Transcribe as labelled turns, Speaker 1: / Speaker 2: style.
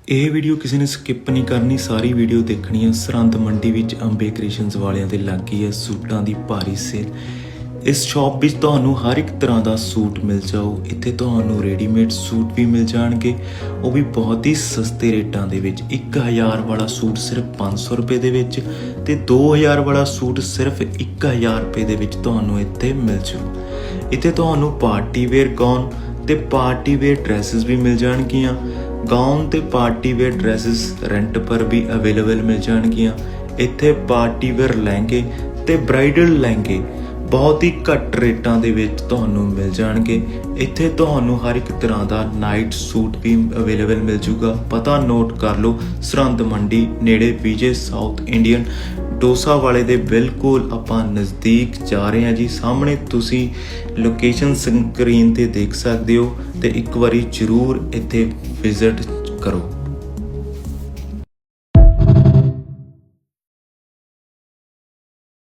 Speaker 1: ਇਹ ਵੀਡੀਓ ਕਿਸੇ ਨੇ ਸਕਿਪ ਨਹੀਂ ਕਰਨੀ, ਸਾਰੀ ਵੀਡੀਓ ਦੇਖਣੀ ਹੈ। ਸਰਹੰਦ ਮੰਡੀ ਵਿੱਚ ਅੰਬੇ ਕ੍ਰਿਏਸ਼ਨਸ ਵਾਲਿਆਂ ਦੇ ਲੱਗੀ ਹੈ ਸੂਟਾਂ ਦੀ ਭਾਰੀ ਸੇਲ। ਇਸ ਸ਼ਾਪ ਵਿੱਚ ਤੁਹਾਨੂੰ ਹਰ ਇੱਕ ਤਰ੍ਹਾਂ ਦਾ ਸੂਟ ਮਿਲ ਜਾਊ। ਇੱਥੇ ਤੁਹਾਨੂੰ ਰੈਡੀਮੇਡ ਸੂਟ ਵੀ ਮਿਲ ਜਾਣਗੇ, ਉਹ ਵੀ ਬਹੁਤ ਹੀ ਸਸਤੇ ਰੇਟਾਂ ਦੇ ਵਿੱਚ। 1000 ਵਾਲਾ ਸੂਟ ਸਿਰਫ 500 ਰੁਪਏ ਦੇ ਵਿੱਚ ਤੇ 2000 ਵਾਲਾ ਸੂਟ ਸਿਰਫ 1000 ਰੁਪਏ ਦੇ ਵਿੱਚ ਤੁਹਾਨੂੰ ਇੱਥੇ ਮਿਲ ਜਾਊ। ਇੱਥੇ ਤੁਹਾਨੂੰ ਪਾਰਟੀ ਵੇਅਰ ਗਾਊਨ ਤੇ ਪਾਰਟੀ ਵੇਅਰ ਡਰੈਸਸ ਵੀ ਮਿਲ ਜਾਣਗੀਆਂ। ਗਾਊਨ ਤੇ ਪਾਰਟੀ ਵੇਅਰ ਡਰੈਸਸ ਰੈਂਟ ਪਰ ਵੀ ਅਵੇਲੇਬਲ ਮਿਲ ਜਾਣਗੀਆਂ। ਇੱਥੇ ਪਾਰਟੀ ਵੇਅਰ ਲਹਿੰਗੇ ਤੇ ਬ੍ਰਾਈਡਲ ਲਹਿੰਗੇ ਬਹੁਤ ਹੀ ਘੱਟ ਰੇਟਾਂ ਦੇ ਵਿੱਚ ਤੁਹਾਨੂੰ ਮਿਲ ਜਾਣਗੇ। ਇੱਥੇ ਤੁਹਾਨੂੰ ਹਰ ਇੱਕ ਤਰ੍ਹਾਂ ਦਾ ਨਾਈਟ ਸੂਟ ਵੀ ਅਵੇਲੇਬਲ ਮਿਲ ਜੂਗਾ। ਪਤਾ ਨੋਟ ਕਰ ਲਓ, ਸਰਹੰਦ ਮੰਡੀ ਨੇੜੇ ਵਿਜੇ ਸਾਊਥ ਇੰਡੀਅਨ ਡੋਸਾ ਵਾਲੇ ਦੇ ਬਿਲਕੁਲ ਆਪਾਂ ਨਜ਼ਦੀਕ ਜਾ ਰਹੇ ਹਾਂ ਜੀ। ਸਾਹਮਣੇ ਤੁਸੀਂ ਲੋਕੇਸ਼ਨ ਸਕਰੀਨ ਤੇ ਦੇਖ ਸਕਦੇ ਹੋ ਤੇ ਇੱਕ ਵਾਰੀ ਜ਼ਰੂਰ ਇੱਥੇ ਵਿਜ਼ਿਟ ਕਰੋ।